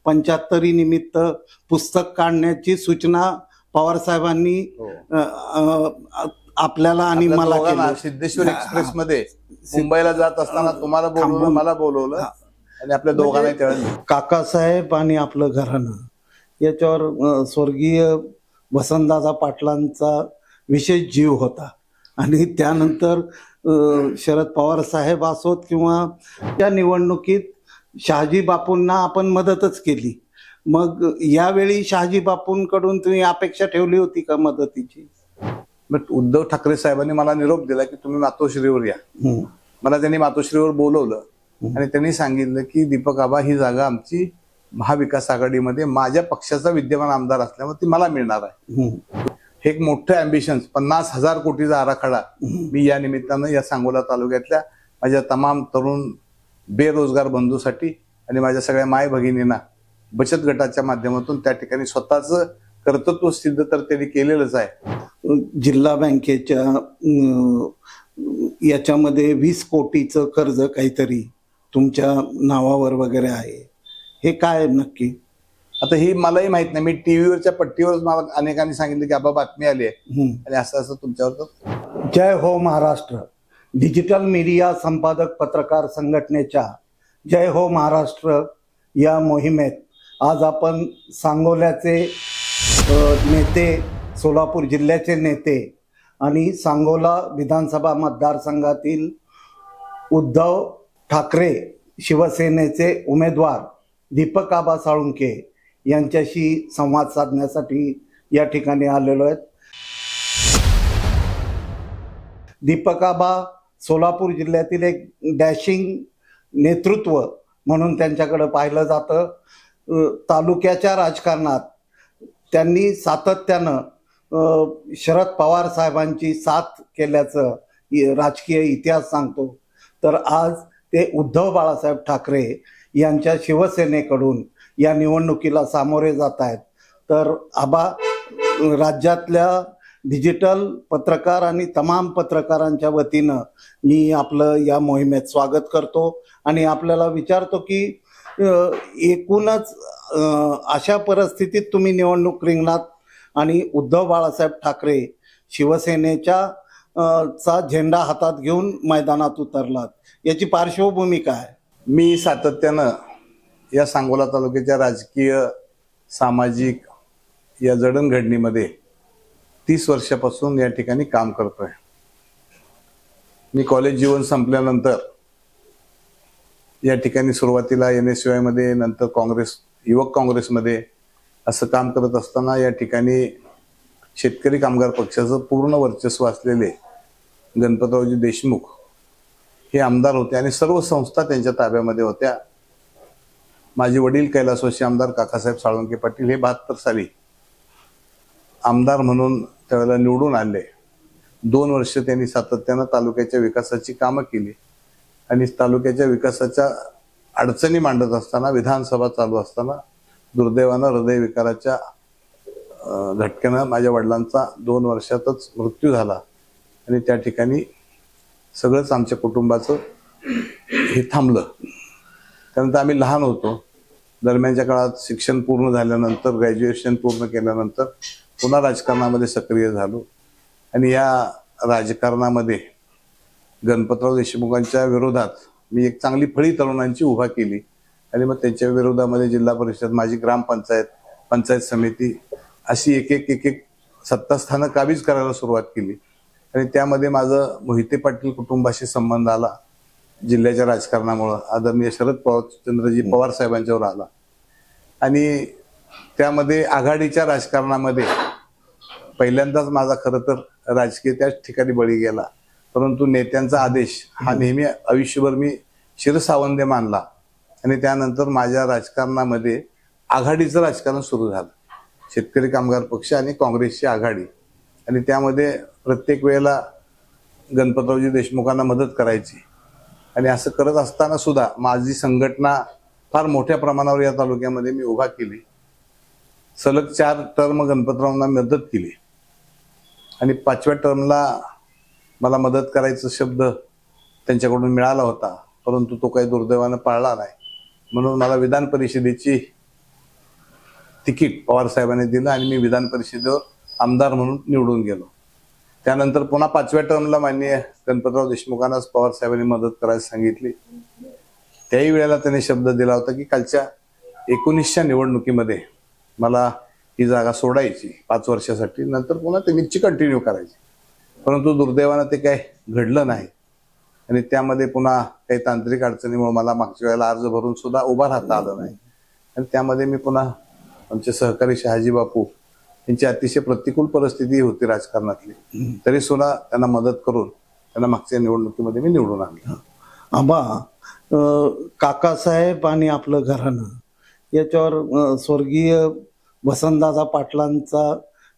75 निमित्त पुस्तक काढण्याची सूचना पवार साहेबांनी आपल्याला आणि मला केली. सिद्धेश्वर एक्सप्रेस मध्ये मुंबईला जात असताना तुम्हाला बोलवलं, मला बोलवलं आणि आपल्या दोघांना कळलं. काकासाहेब आणि आपलं घराणं याच्यावर स्वर्गीय वसंतदादा पाटलांचा विशेष जीव होता. आणि त्यानंतर शरद पवार साहेब असोत किंवा त्या निवडणुकीत शहाजी बापूंना आपण मदतच केली. मग यावेळी शहाजी बापूंकडून तुम्ही अपेक्षा ठेवली होती का मदतीची? उद्धव ठाकरे साहेबांनी मला निरोप दिला की तुम्ही मातोश्रीवर या. मला त्यांनी मातोश्रीवर बोलवलं आणि त्यांनी सांगितलं की दीपक आबा, ही जागा आमची महाविकास आघाडीमध्ये माझ्या पक्षाचा विद्यमान आमदार असल्यामुळे ती मला मिळणार आहे. हे एक मोठं अँबिशन, 50,000 कोटीचा आराखडा मी या निमित्तानं या सांगोला तालुक्यातल्या माझ्या तमाम तरुण बेरोजगार बंधूसाठी आणि माझ्या सगळ्या माय भगिनींना बचत गटाच्या माध्यमातून त्या ठिकाणी स्वतःच कर्तृत्व सिद्ध तर त्यांनी केलेलंच आहे. जिल्हा बँकेच्या याच्यामध्ये 20 कोटीचं कर्ज काहीतरी तुमच्या नावावर वगैरे आहे, हे काय नक्की? आता ही मलाही माहित नाही. मी टीव्हीवरच्या पट्टीवरच मला अनेकांनी सांगितलं की आबा बातमी आली आहे आणि असं असं तुमच्यावर. जय हो महाराष्ट्र डिजिटल मीडिया संपादक पत्रकार संघटनेच्या जय हो महाराष्ट्र या मोहिमेत आज आपण सांगोल्याचे नेते, सोलापूर जिल्ह्याचे नेते आणि सांगोला विधानसभा मतदारसंघातील उद्धव ठाकरे शिवसेनेचे उमेदवार दीपक आबा साळुंखे यांच्याशी संवाद साधण्यासाठी या ठिकाणी आलेलो आहेत. दीपक आबा सोलापूर जिल्ह्यातील एक डॅशिंग नेतृत्व म्हणून त्यांच्याकडे पाहिलं जातं. तालुक्याच्या राजकारणात त्यांनी सातत्यानं शरद पवार साहेबांची साथ केल्याचं राजकीय इतिहास सांगतो. तर आज ते उद्धव बाळासाहेब ठाकरे यांच्या शिवसेनेकडून या निवडणुकीला सामोरे जात आहेत. तर आबा, राज्यातल्या डिजिटल पत्रकार आणि तमाम पत्रकारांच्या वतीनं मी आपलं या मोहिमेत स्वागत करतो आणि आपल्याला विचारतो की एकूणच अशा परिस्थितीत तुम्ही निवडणूक रिंगणात आणि उद्धव बाळासाहेब ठाकरे शिवसेनेच्या चा झेंडा हातात घेऊन मैदानात उतरलात, याची पार्श्वभूमी काय? मी सातत्यानं या सांगोला तालुक्याच्या राजकीय सामाजिक या जडणघडणीमध्ये 30 वर्षापासून या ठिकाणी काम करतोय. मी कॉलेज जीवन संपल्यानंतर या ठिकाणी सुरुवातीला NSUI मध्ये, नंतर काँग्रेस, युवक काँग्रेसमध्ये असं काम करत असताना या ठिकाणी शेतकरी कामगार पक्षाचं पूर्ण वर्चस्व असलेले गणपतरावजी देशमुख हे आमदार होते आणि सर्व संस्था त्यांच्या ताब्यामध्ये होत्या. माझे वडील कैलासवासी आमदार काकासाहेब साळुंखे पाटील हे 72 साली आमदार म्हणून त्यावेळेला निवडून आले. 2 वर्ष त्यांनी सातत्यानं तालुक्याच्या विकासाची कामं केली आणि तालुक्याच्या विकासाच्या अडचणी मांडत असताना, विधानसभा चालू असताना दुर्दैवानं हृदयविकाराच्या झटक्यानं माझ्या वडिलांचा 2 वर्षातच मृत्यू झाला आणि त्या ठिकाणी सगळंच आमच्या कुटुंबाचं हे थांबलं. त्यानंतर आम्ही लहान होतो. दरम्यानच्या काळात शिक्षण पूर्ण झाल्यानंतर, ग्रॅज्युएशन पूर्ण केल्यानंतर पुन्हा राजकारणामध्ये सक्रिय झालो आणि या राजकारणामध्ये गणपतराव देशमुखांच्या विरोधात मी एक चांगली फळी तरुणांची उभा केली आणि मग त्यांच्या विरोधामध्ये जिल्हा परिषद, माझी ग्रामपंचायत, पंचायत समिती अशी एक एक सत्तास्थानं काबीज करायला सुरुवात केली आणि त्यामध्ये माझं मोहिते पाटील कुटुंबाशी संबंध आला. जिल्ह्याच्या राजकारणामुळं आदरणीय शरद चंद्रजी पवार साहेबांच्यावर आला आणि त्यामध्ये आघाडीच्या राजकारणामध्ये पहिल्यांदाच माझा खरं तर राजकीय त्याच ठिकाणी बळी गेला. परंतु नेत्यांचा आदेश हा नेहमी आयुष्यभर मी शिरसावंदे मानला आणि त्यानंतर माझ्या राजकारणामध्ये आघाडीचं राजकारण सुरू झालं. शेतकरी कामगार पक्ष आणि काँग्रेसची आघाडी आणि त्यामध्ये प्रत्येक वेळेला गणपतरावजी देशमुखांना मदत करायची आणि असं करत असताना सुद्धा माझी संघटना फार मोठ्या प्रमाणावर या तालुक्यामध्ये मी उभा केली. सलग 4 टर्म गणपतरावांना मदत केली आणि 5व्या टर्मला मला मदत करायचा शब्द त्यांच्याकडून मिळाला होता, परंतु तो काही दुर्दैवानं पाळला नाही. म्हणून मला विधान परिषदेची तिकीट पवार साहेबांनी दिलं आणि मी विधान परिषदेवर आमदार म्हणून निवडून गेलो. त्यानंतर पुन्हा 5व्या टर्मला माननीय गणपतराव देशमुखांनाच पवार साहेबांनी मदत करायला सांगितली. त्याही वेळेला त्यांनी शब्द दिला होता की कालच्या 19च्या निवडणुकीमध्ये मला ही जागा सोडायची 5 वर्षासाठी, नंतर पुन्हा त्यांची कंटिन्यू करायची. परंतु दुर्दैवानं ते काही घडलं नाही आणि त्यामध्ये पुन्हा काही तांत्रिक अडचणीमुळे मला मागच्या वेळेला अर्ज भरून सुद्धा उभा राहता आलं नाही. आणि त्यामध्ये मी पुन्हा आमचे सहकारी शहाजी बापू यांची अतिशय प्रतिकूल परिस्थिती होती राजकारणातली, तरी सुद्धा त्यांना मदत करून त्यांना मागच्या निवडणुकीमध्ये मी निवडून आणलं. आबा, काकासाहेब आणि आपलं घराणं याच्यावर स्वर्गीय वसंतदादा पाटलांचा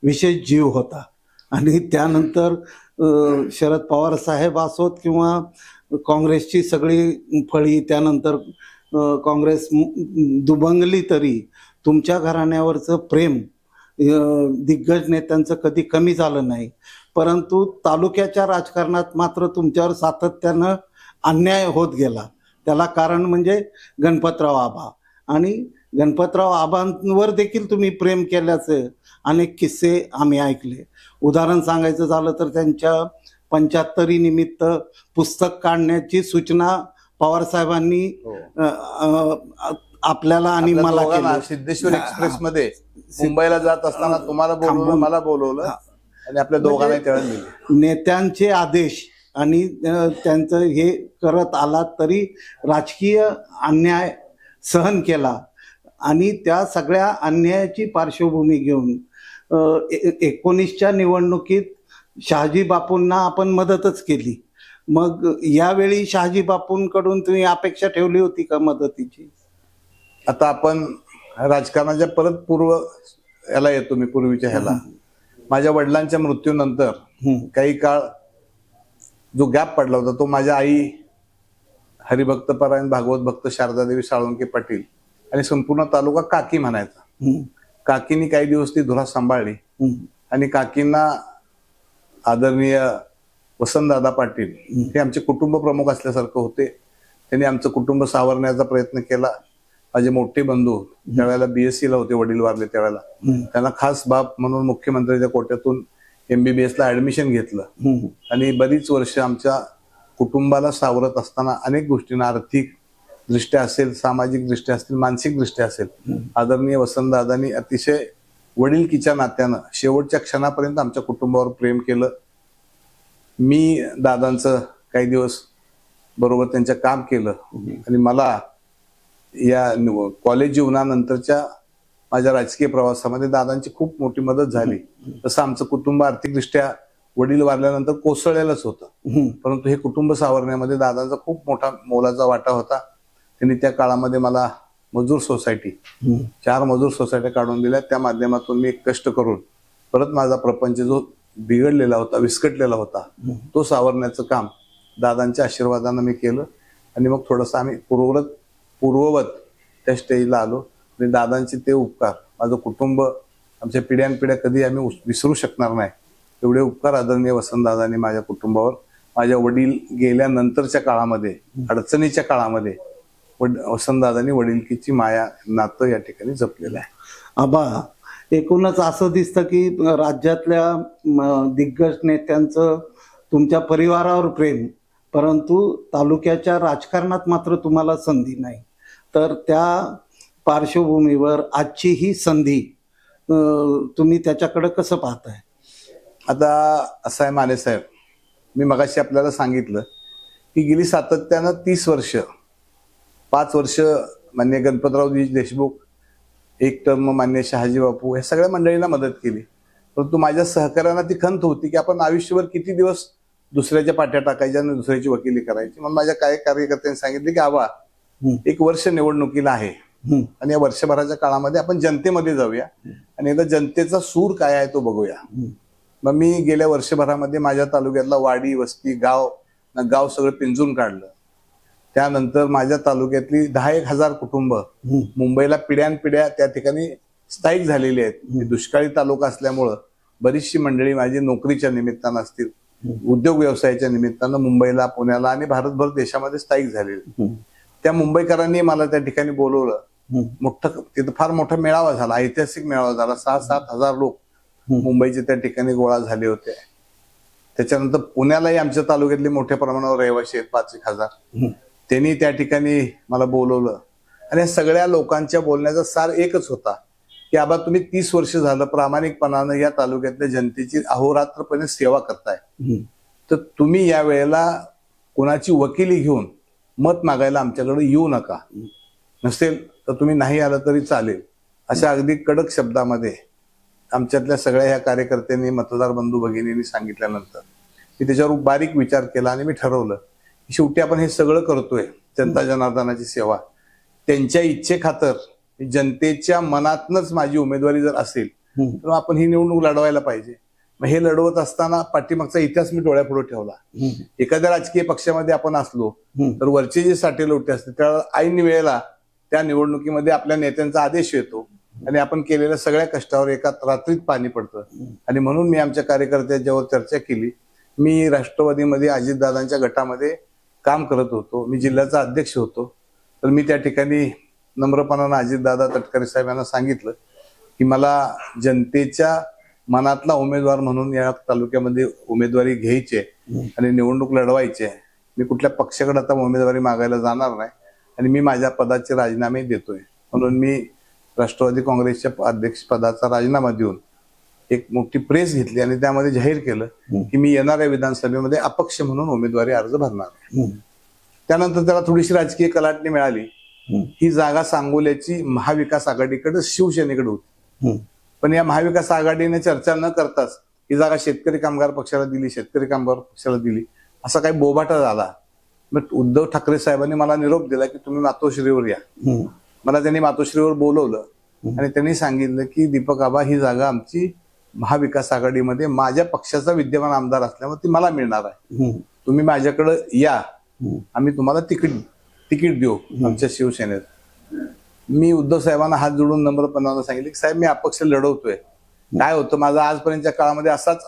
विशेष जीव होता आणि त्यानंतर शरद पवार साहेब असोत किंवा काँग्रेसची सगळी फळी त्यानंतर काँग्रेस दुबंगली तरी तुमच्या घराण्यावरचं प्रेम दिग्गज नेत्यांचं कधी कमी झालं नाही. परंतु तालुक्याच्या राजकारणात मात्र तुमच्यावर सातत्यानं अन्याय होत गेला. त्याला कारण म्हणजे गणपतराव आबा, आणि गणपतराव आबांवर देखील तुम्ही प्रेम केल्याचे अनेक किस्से आम्ही ऐकले. उदाहरण सांगायचं झालं तर त्यांच्या 75 निमित्त पुस्तक काढण्याची सूचना पवार साहेबांनी आपल्याला आणि मला केली. सिद्धेश्वर एक्सप्रेस मध्ये मुंबईला जात असताना तुम्हाला बोलवलं, मला बोलवलं आणि आपल्या दोघांना त्यावेळेला दिले. नेत्यांचे आदेश आणि त्यांचं हे करत आला तरी राजकीय अन्याय सहन केला आणि त्या सगळ्या अन्यायाची पार्श्वभूमी घेऊन 19च्या निवडणुकीत शहाजी बापूंना आपण मदतच केली. मग यावेळी शहाजी बापूंकडून तुम्ही अपेक्षा ठेवली होती का मदतीची? आता आपण राजकारणाच्या परत पूर्व याला येतो. मी पूर्वीच्या ह्याला माझ्या वडिलांच्या मृत्यूनंतर काही काळ जो गॅप पडला होता तो माझ्या आई हरिभक्त परायण भागवत भक्त शारदादेवी साळुंके पाटील आणि संपूर्ण तालुका काकी म्हणायचा. काकींनी काही दिवस ती धुरा सांभाळली आणि काकींना आदरणीय वसंतदादा पाटील हे आमचे कुटुंब प्रमुख असल्यासारखं होते. त्यांनी आमचं कुटुंब सावरण्याचा प्रयत्न केला. माझे मोठे बंधू त्यावेळेला BSc ला होते, वडील वारले त्यावेळेला, त्यांना खास बाप म्हणून मुख्यमंत्र्यांच्या कोट्यातून MBBS ला ऍडमिशन घेतलं आणि बरीच वर्ष आमच्या कुटुंबाला सावरत असताना अनेक गोष्टींना आर्थिक दृष्ट्या असेल, सामाजिक दृष्ट्या असतील, मानसिक दृष्ट्या असेल, आदरणीय वसंतदादांनी अतिशय वडीलकीच्या नात्यानं शेवटच्या क्षणापर्यंत आमच्या कुटुंबावर प्रेम केलं. मी दादांचं काही दिवस बरोबर त्यांचं काम केलं आणि मला या कॉलेज जीवनानंतरच्या माझ्या राजकीय प्रवासामध्ये दादांची खूप मोठी मदत झाली. तसं आमचं कुटुंब आर्थिकदृष्ट्या वडील वारल्यानंतर कोसळलेलंच होतं, परंतु हे कुटुंब सावरण्यामध्ये दादांचा खूप मोठा मोलाचा वाटा होता. त्यांनी त्या काळामध्ये मला मजूर सोसायटी 4 मजूर सोसायट्या काढून दिल्या. त्या माध्यमातून मी कष्ट करून परत माझा प्रपंच जो बिघडलेला होता, विस्कटलेला होता, तो सावरण्याचं काम दादांच्या आशीर्वादानं मी केलं आणि मग थोडंसं आम्ही पूर्ववत त्या स्टेजला आलो. आणि दादांचे ते उपकार माझं कुटुंब, आमच्या पिढ्यानपिढ्या कधी आम्ही विसरू शकणार नाही. एवढे उपकार आदरणीय वसंतदादांनी माझ्या कुटुंबावर, माझ्या वडील गेल्यानंतरच्या काळामध्ये, अडचणीच्या काळामध्ये वसंतदादांनी वडिलकीची माया नातं या ठिकाणी जपलेलं आहे. आबा, एकूणच असं दिसतं की राज्यातल्या दिग्गज नेत्यांचं तुमच्या परिवारावर प्रेम, परंतु तालुक्याच्या राजकारणात मात्र तुम्हाला संधी नाही. तर त्या पार्श्वभूमीवर आजची ही संधी तुम्ही त्याच्याकडे कसं पाहताय? आता असं आहे माने साहेब, मी मगाशी आपल्याला सांगितलं की गेली सातत्यानं 30 वर्ष, 5 वर्ष मान्य गणपतरावजी देशमुख, 1 टर्म मान्य शहाजी बापू, या सगळ्या मंडळींना मदत केली. परंतु माझ्या सहकार्यांना ती खंत होती की आपण आयुष्यभर किती दिवस दुसऱ्याच्या पाठ्या टाकायच्या आणि दुसऱ्याची वकिली करायची. मग माझ्या काही कार्यकर्त्यांनी सांगितले की आबा, 1 वर्ष निवडणुकीला आहे आणि या वर्षभराच्या काळामध्ये आपण जनतेमध्ये जाऊया आणि एकदा जनतेचा सूर काय आहे तो बघूया. मग मी गेल्या वर्षभरामध्ये माझ्या तालुक्यातला वाडी, वस्ती, गाव सगळं पिंजून काढलं. त्यानंतर माझ्या तालुक्यातली 10-1 हजार कुटुंब मुंबईला पिढ्यानपिढ्या त्या ठिकाणी स्थायिक झालेली आहेत. दुष्काळी तालुका असल्यामुळं बरीचशी मंडळी माझी नोकरीच्या निमित्तानं असतील, उद्योग व्यवसायाच्या निमित्तानं मुंबईला, पुण्याला आणि भारतभर देशामध्ये स्थायिक झालेली. त्या मुंबईकरांनी मला त्या ठिकाणी बोलवलं मोठं तिथं फार मोठा मेळावा झाला, ऐतिहासिक मेळावा झाला. 6-7 हजार लोक मुंबईचे त्या ठिकाणी गोळा झाले होते. त्याच्यानंतर पुण्यालाही आमच्या तालुक्यातले मोठ्या प्रमाणावर रहिवासी आहेत, 5-1 हजार. त्यांनी त्या ठिकाणी मला बोलवलं आणि सगळ्या लोकांच्या बोलण्याचा सार एकच होता की आबा तुम्ही 30 वर्ष झालं प्रामाणिकपणानं या तालुक्यातल्या जनतेची अहोरात्रपणे सेवा करताय, तर तुम्ही या वेळेला कोणाची वकिली घेऊन मत मागायला आमच्याकडे येऊ नका. नसेल तर तुम्ही नाही आलं तरी चालेल, अशा अगदी कडक शब्दामध्ये आमच्यातल्या सगळ्या ह्या कार्यकर्त्यांनी, मतदार बंधू भगिनींनी सांगितल्यानंतर मी त्याच्यावर बारीक विचार केला आणि मी ठरवलं की शेवटी आपण हे सगळं करतोय जनता जनार्दनाची सेवा, त्यांच्या इच्छेखातर जनतेच्या मनातनच माझी उमेदवारी जर असेल तर आपण ही निवडणूक लढवायला पाहिजे. मग हे लढवत असताना पाठीमागचा इतिहास मी डोळ्यापुढे ठेवला. एखाद्या राजकीय पक्षामध्ये आपण असलो तर वरचे जे साठे लोटे असते त्या ऐन वेळेला त्या निवडणुकीमध्ये आपल्या नेत्यांचा आदेश येतो आणि आपण केलेल्या सगळ्या कष्टावर एका रात्रीत पाणी पडतं. आणि म्हणून मी आमच्या कार्यकर्त्यांच्यावर चर्चा केली. मी राष्ट्रवादीमध्ये अजितदादांच्या गटामध्ये काम करत होतो, मी जिल्ह्याचा अध्यक्ष होतो. तर मी त्या ठिकाणी नम्रपणानं अजितदादा तटकरे साहेबांना सांगितलं की मला जनतेच्या मनातला उमेदवार म्हणून या तालुक्यामध्ये उमेदवारी घ्यायची आणि निवडणूक लढवायची आहे. मी कुठल्या पक्षाकडे आता उमेदवारी मागायला जाणार नाही आणि मी माझ्या पदाचे राजीनामे देतोय. म्हणून मी राष्ट्रवादी काँग्रेसच्या अध्यक्ष पदाचा राजीनामा देऊन एक मोठी प्रेस घेतली आणि त्यामध्ये जाहीर केलं की मी येणाऱ्या विधानसभेमध्ये अपक्ष म्हणून उमेदवारी अर्ज भरणार. त्यानंतर त्याला थोडीशी राजकीय कलाटणी मिळाली. ही जागा सांगोल्याची महाविकास आघाडीकडे शिवसेनेकडे होती, पण या महाविकास आघाडीने चर्चा न करताच ही जागा शेतकरी कामगार पक्षाला दिली, शेतकरी कामगार पक्षाला दिली, असा काही बोबाटा झाला. मग उद्धव ठाकरे साहेबांनी मला निरोप दिला की तुम्ही मातोश्रीवर या. मला त्यांनी मातोश्रीवर बोलवलं आणि त्यांनी सांगितलं की दीपक आबा ही जागा आमची महाविकास आघाडीमध्ये माझ्या पक्षाचा विद्यमान आमदार असल्यामुळे ती मला मिळणार आहे, तुम्ही माझ्याकडे या, आम्ही तुम्हाला तिकीट देऊ आमच्या शिवसेनेत. मी उद्धव साहेबांना हात जोडून नम्रपणानं सांगितलं की साहेब मी अपक्ष लढवतोय. काय होतं माझं आजपर्यंतच्या काळामध्ये असाच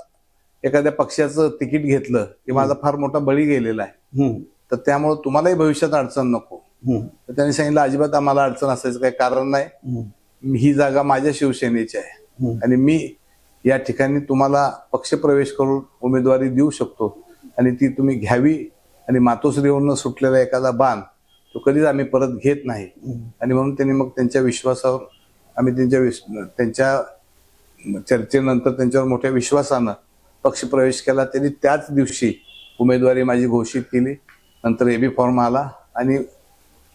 एखाद्या पक्षाचं तिकीट घेतलं की माझा फार मोठा बळी गेलेला आहे, तर त्यामुळे तुम्हालाही भविष्यात अडचण नको. तर त्यांनी सांगितलं अजिबात आम्हाला अडचण असायचं काही कारण नाही, ही जागा माझ्या शिवसेनेची आहे आणि मी या ठिकाणी तुम्हाला पक्षप्रवेश करून उमेदवारी देऊ शकतो आणि ती तुम्ही घ्यावी. आणि मातोश्रीवरनं सुटलेला एखादा बाण तो कधीच आम्ही परत घेत नाही. आणि म्हणून त्यांनी मग त्यांच्या विश्वासावर आम्ही त्यांच्या चर्चेनंतर त्यांच्यावर मोठ्या विश्वासानं पक्षप्रवेश केला. त्यांनी त्याच दिवशी उमेदवारी माझी घोषित केली. नंतर एबी फॉर्म आला आणि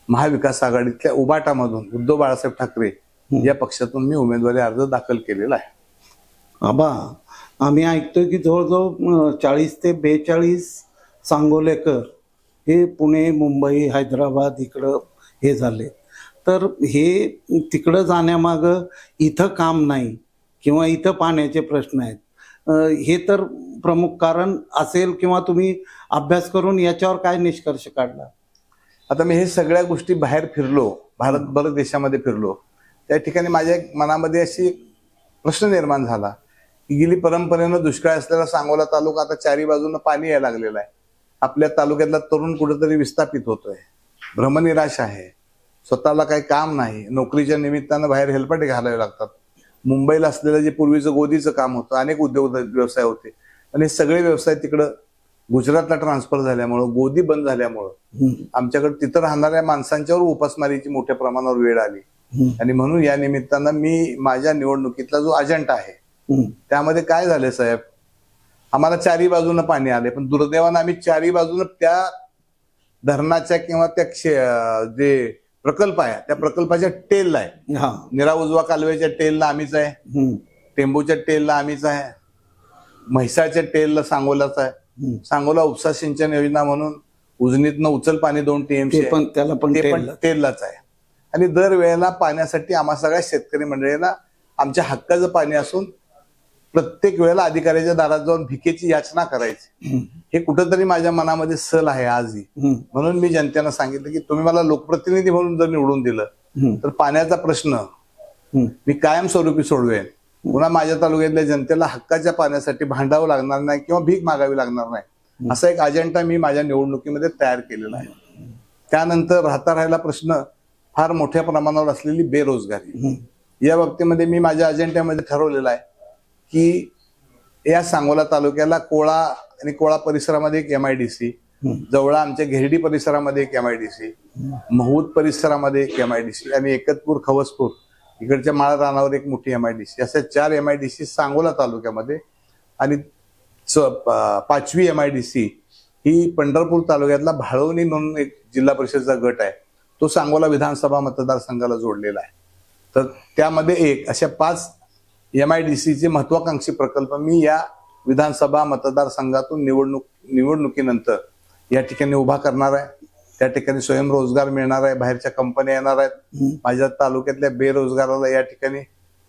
महाविकास आघाडीतल्या उबाटामधून उद्धव बाळासाहेब ठाकरे या पक्षातून मी उमेदवारी अर्ज दाखल केलेला आहे. आबा, आम्ही ऐकतोय की जवळजवळ 40 ते 42 सांगोलेकर हे पुणे, मुंबई, हैदराबाद इकडं हे झाले. तर हे तिकडं जाण्यामागं इथं काम नाही किंवा इथं पाण्याचे प्रश्न आहेत, हे तर प्रमुख कारण असेल किंवा तुम्ही अभ्यास करून याच्यावर काय निष्कर्ष काढला? आता मी हे सगळ्या गोष्टी बाहेर फिरलो, भारतभर देशामध्ये फिरलो. त्या ठिकाणी माझ्या मनामध्ये अशी प्रश्न निर्माण झाला की गेली परंपरेनं दुष्काळ असलेला सांगोला तालुका आता चारी बाजूनं पाणी यायला लागलेलं आहे. आपल्या तालुक्यातला तरुण कुठेतरी विस्थापित होतोय, भ्रमनिराश आहे, स्वतःला काही काम नाही, नोकरीच्या निमित्तानं बाहेर हेलपाटे घालावे लागतात. मुंबईला असलेलं जे पूर्वीचं गोदीचं काम होतं, अनेक उद्योग व्यवसाय होते आणि हे सगळे व्यवसाय तिकडं गुजरातला ट्रान्सफर झाल्यामुळं, गोदी बंद झाल्यामुळं आमच्याकडे तिथं राहणाऱ्या माणसांच्यावर उपासमारीची मोठ्या प्रमाणावर वेळ आली. आणि म्हणून या निमित्तानं मी माझ्या निवडणुकीतला जो अजेंडा आहे त्यामध्ये काय झाले साहेब, आम्हाला चारी बाजूनं पाणी आले, पण दुर्दैवानं आम्ही चारी बाजूनं त्या धरणाच्या किंवा त्या जे प्रकल्प आहे त्या प्रकल्पाच्या टेलला आहे. निरा उजवा कालव्याच्या टेलला आम्हीच आहे, टेंबूच्या टेलला आम्हीच आहे, म्हैसाळच्या टेलला सांगोलाच आहे. सांगोला उपसा सिंचन योजना म्हणून उजनीतनं उचल पाणी 2 TMC पण त्याला पण टेललाच आहे. आणि दरवेळेला पाण्यासाठी आम्हा सगळ्या शेतकरी मंडळीला आमच्या हक्काचं पाणी असून प्रत्येक वेळेला अधिकाऱ्याच्या दारात जाऊन भिकेची याचना करायची. हे कुठंतरी माझ्या मनामध्ये सल आहे आजही. म्हणून मी जनतेनं सांगितलं की तुम्ही मला लोकप्रतिनिधी म्हणून जर निवडून दिलं तर पाण्याचा प्रश्न मी कायमस्वरूपी सोडवेन. पुन्हा माझ्या तालुक्यातल्या जनतेला हक्काच्या पाण्यासाठी भांडावं लागणार नाही किंवा भीक मागावी लागणार नाही, असा एक अजेंडा मी माझ्या निवडणुकीमध्ये तयार केलेला आहे. त्यानंतर राहिला प्रश्न फार मोठ्या प्रमाणावर असलेली बेरोजगारी. या बाबतीमध्ये मी माझ्या अजेंड्यामध्ये ठरवलेलं आहे की या सांगोला तालुक्याला कोळा आणि कोळा परिसरामध्ये एक MIDC, जवळा आमच्या घेरडी परिसरामध्ये एक MIDC, महूद परिसरामध्ये एक MIDC आणि एकतपूर खवसपूर इकडच्या माळ रानावर एक मोठी MIDC, अशा 4 MIDC सांगोला तालुक्यामध्ये. आणि 5वी MIDC ही पंढरपूर तालुक्यातला भाळवणी म्हणून एक जिल्हा परिषदचा गट आहे, तो सांगोला विधानसभा मतदारसंघाला जोडलेला आहे. तर त्यामध्ये एक अशा 5 MIDCचे महत्वाकांक्षी प्रकल्प मी या विधानसभा मतदारसंघातून निवडणुकीनंतर या ठिकाणी उभा करणार आहे. त्या ठिकाणी स्वयंरोजगार मिळणार आहे, बाहेरच्या कंपन्या येणार आहेत. माझ्या तालुक्यातल्या बेरोजगाराला या ठिकाणी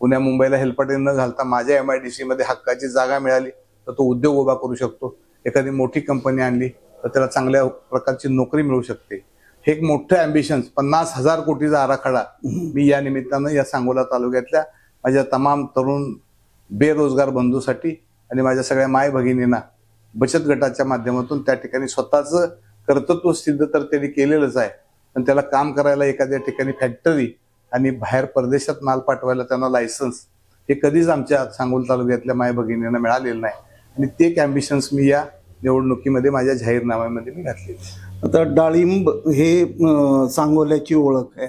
पुण्या मुंबईला हेलपाटे न घालता माझ्या MIDC मध्ये हक्काची जागा मिळाली तर तो उद्योग उभा करू शकतो. एखादी मोठी कंपनी आणली तर त्याला चांगल्या प्रकारची नोकरी मिळू शकते. हे एक मोठं अँबिशन, 50,000 कोटीचा आराखडा मी या निमित्तानं या सांगोला तालुक्यातल्या माझ्या तमाम तरुण बेरोजगार बंधूसाठी आणि माझ्या सगळ्या माय भगिनींना बचत गटाच्या माध्यमातून त्या ठिकाणी स्वतःचं कर्तृत्व सिद्ध तर त्यांनी केलेलंच आहे, पण त्याला काम करायला एखाद्या ठिकाणी फॅक्टरी आणि बाहेर परदेशात माल पाठवायला त्यांना लायसन्स हे कधीच आमच्या सांगोला तालुक्यातल्या माय भगिनींना मिळालेलं नाही. आणि ते एक अँबिशन्स मी या निवडणुकीमध्ये माझ्या जाहीरनाम्यामध्ये मी घातले. आता डाळिंब हे सांगोल्याची ओळख आहे,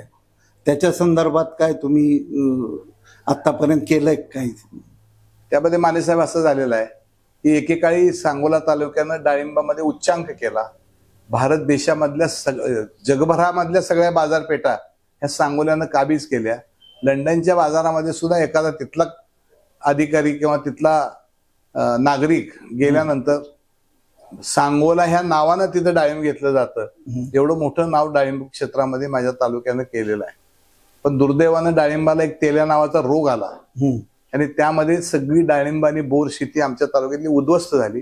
त्याच्या संदर्भात काय तुम्ही आतापर्यंत केलंय काय? त्यामध्ये मानेसाहेब असं झालेलं आहे की एकेकाळी सांगोला तालुक्यानं डाळिंबामध्ये उच्चांक केला. भारत देशामधल्या जगभरामधल्या सगळ्या बाजारपेठा ह्या सांगोल्यानं काबीज केल्या. लंडनच्या बाजारामध्ये सुद्धा एखादा तिथला अधिकारी किंवा तिथला नागरिक गेल्यानंतर सांगोला ह्या नावानं तिथं डाळिंब घेतलं जातं. एवढं मोठं नाव डाळिंब क्षेत्रामध्ये माझ्या तालुक्यानं केलेलं आहे. पण दुर्दैवानं डाळिंबाला एक तेल्या नावाचा रोग आला आणि त्यामध्ये सगळी डाळिंब आणि बोर शेती आमच्या तालुक्यातली उद्ध्वस्त झाली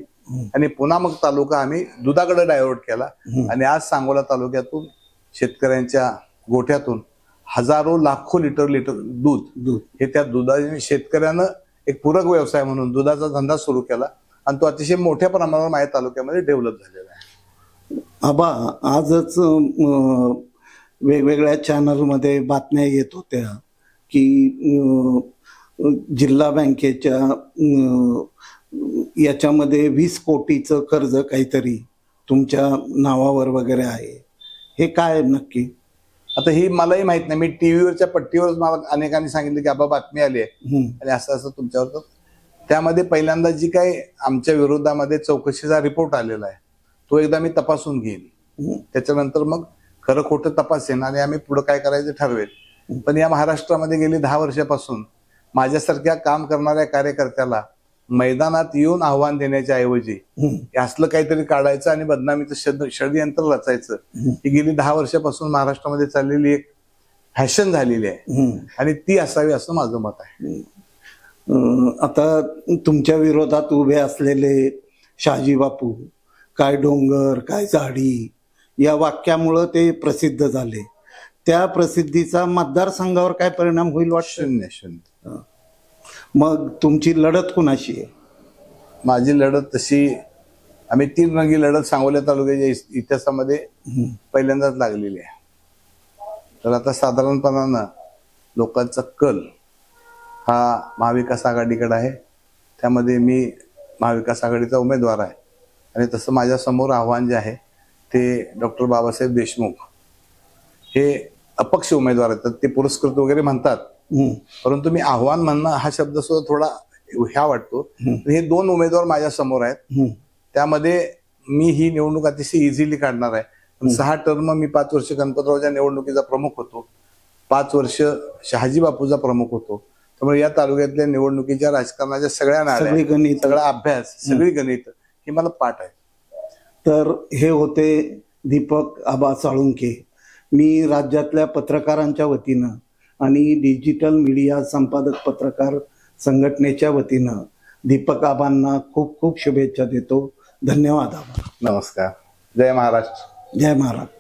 आणि पुन्हा मग तालुका आम्ही दुधाकडे डायव्हर्ट केला. आणि आज सांगोला तालुक्यातून शेतकऱ्यांच्या गोठ्यातून हजारो लाखो लिटर दूध हे त्या दुधाने शेतकऱ्यानं एक पूरक व्यवसाय म्हणून दुधाचा धंदा सुरू केला आणि तो अतिशय मोठ्या प्रमाणावर माझ्या तालुक्यामध्ये डेव्हलप झालेला आहे. आबा, आजच वेगवेगळ्या चॅनलमध्ये बातम्या येत होत्या की जिल्हा बँकेच्या याच्यामध्ये 20 कोटीचं कर्ज काहीतरी तुमच्या नावावर वगैरे आहे. हे काय नक्की? आता ही मलाही माहित नाही. मी टीव्हीवरच्या पट्टीवर मला अनेकांनी सांगितलं की आबा बातमी आली आहे आणि असं असं तुमच्यावर. त्यामध्ये पहिल्यांदा जी काही आमच्या विरोधामध्ये चौकशीचा रिपोर्ट आलेला आहे तो एकदा मी तपासून घेईन. त्याच्यानंतर मग खरं खोटं तपासेन आणि आम्ही पुढे काय करायचं ठरवेल. पण या महाराष्ट्रामध्ये गेली 10 वर्षापासून माझ्यासारख्या काम करणाऱ्या कार्यकर्त्याला मैदानात येऊन आव्हान देण्याच्या ऐवजी असलं काहीतरी काढायचं आणि बदनामीचं षडयंत्र रचायचं ही गेली 10 वर्षापासून महाराष्ट्रामध्ये चाललेली एक फॅशन झालेली आहे आणि ती असावी असं माझं मत आहे. आता तुमच्या विरोधात उभे असलेले शहाजी बापू, काय डोंगर काय झाडी या वाक्यामुळं ते प्रसिद्ध झाले. त्या प्रसिद्धीचा मतदारसंघावर काय परिणाम होईल वाटतं? 0-0. मग तुमची लढत कुणाशी आहे? माझी लढत तशी आम्ही 3 रंगी लढत सांगोला तालुक्याच्या इतिहासामध्ये पहिल्यांदाच लागलेली आहे. तर आता साधारणपणानं लोकांचा कल हा महाविकास आघाडीकडे आहे. त्यामध्ये मी महाविकास आघाडीचा उमेदवार आहे आणि तसं माझ्या समोर आव्हान जे आहे ते डॉक्टर बाबासाहेब देशमुख हे अपक्ष उमेदवार आहेत. ते पुरस्कृत वगैरे म्हणतात, परंतु मी आव्हान म्हणणं हा शब्द सुद्धा थोडा ह्या वाटतो. हे 2 उमेदवार माझ्या समोर आहेत. त्यामध्ये मी ही निवडणूक अतिशय इझिली काढणार आहे. 6 टर्म मी 5 वर्ष गणपतरावच्या निवडणुकीचा प्रमुख होतो, 5 वर्ष शहाजी बापूचा प्रमुख होतो. त्यामुळे या तालुक्यातल्या निवडणुकीच्या राजकारणाच्या सगळ्या नाळ्या, सगळा अभ्यास, सगळी गणित ही मला पाठ आहे. तर हे होते दीपक आबा साळुंखे. मी राज्यातल्या पत्रकारांच्या वतीनं आणि डिजिटल मीडिया संपादक पत्रकार संघटनेच्या वतीनं दीपक आबांना खूप खूप शुभेच्छा देतो. धन्यवाद आबा. नमस्कार. जय महाराष्ट्र. जय महाराष्ट्र.